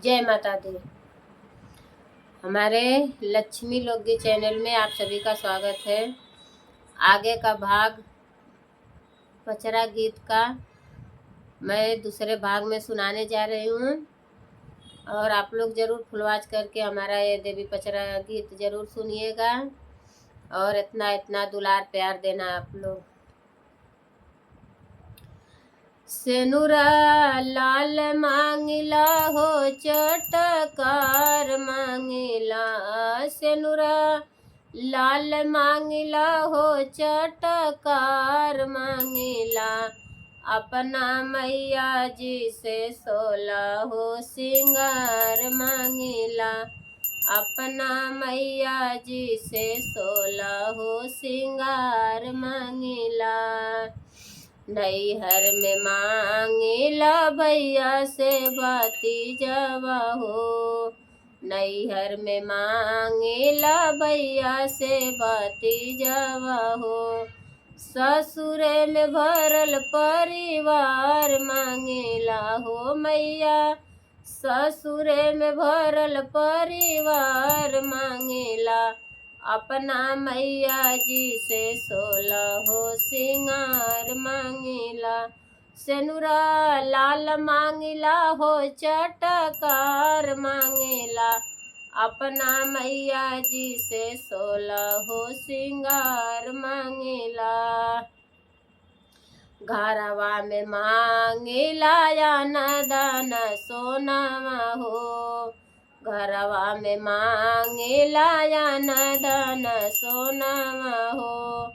जय माता दी। हमारे लक्ष्मी लोकगीत चैनल में आप सभी का स्वागत है। आगे का भाग पचरा गीत का मैं दूसरे भाग में सुनाने जा रही हूँ और आप लोग ज़रूर फुलवाच करके हमारा ये देवी पचरा गीत ज़रूर सुनिएगा और इतना इतना दुलार प्यार देना आप लोग। सेनुरा लाल मांगिला हो चटकार मांगिला, सेनुरा लाल मांगिला हो चटकार मांगिला, अपना मैया जी से 16 हो सिंगार मांगिला, अपना मैया जी से 16 हो सिंगार मांगिला। नैहर में मांगिला भैया से बाती जवा हो, नैहर में मांगिला भैया से बाती जवा हो, ससुरे में भरल परिवार मांगिला हो मैया, ससुरे में भरल परिवार मांगिला, अपना मैया जी से 16 हो सिंगार मांगिला। सेनुरा लाल मांगिला हो चटकार मांगिला, अपना मैया जी से 16 हो सिंगार मांगिला। घरवा में मांगिला दान सोनावा हो, घरवा में मांगिला दान सोनावा हो,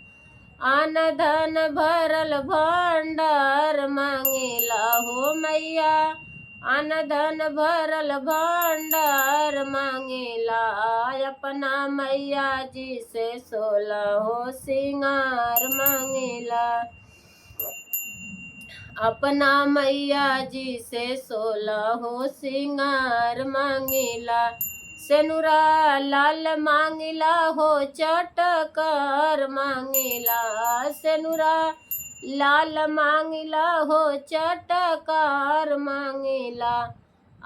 आन धन भरल भंडार मांगिला हो मैया, आन धन भरल भंडार मांगिला, अपना मैया जी से 16 हो सिंगार मांगिला, अपना मैया जी से 16 हो सिंगार मांगिला। सेनुरा लाल मांगिला हो चटकार मांगिला, सेनुरा लाल मांगिला हो चटकार मांगिला,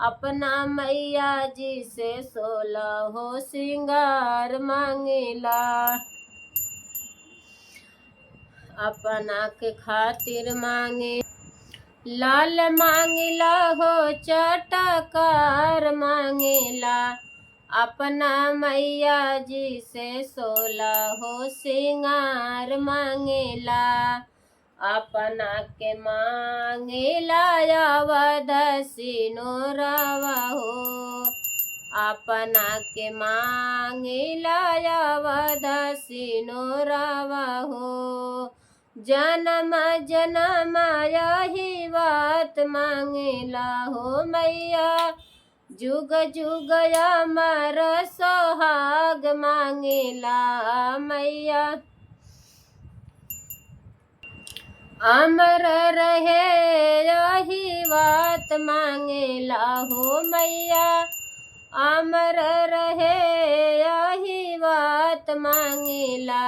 अपना मैया जी से 16 हो सिंगार मांगिला। अपना के खातिर मांगे लाल मांगिला हो चटकार मांगिला, अपना मैया जी से 16 हो सिंगार मांगिला, अपना के मांगिला अवध सिनोरवा हो, अपना के मांगिला अवध सिनोरवा हो, जन्म जन्म यही बात मांगिला हो मैया, जुग जुग अमर सोहाग मांगिला मैया, अमर रहे यही बात मांगिला हो मैया, अमर रहे यही बात मांगिला,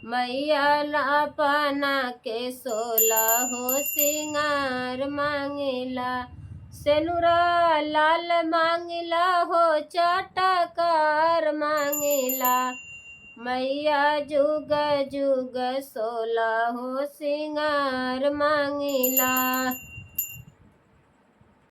मैया अपना के 16 हो सिंगार मांगिला। सेनुरा लाल मांगिला हो चटकार मांगिला, मैया जुग जुग 16 हो सिंगार मांगिला।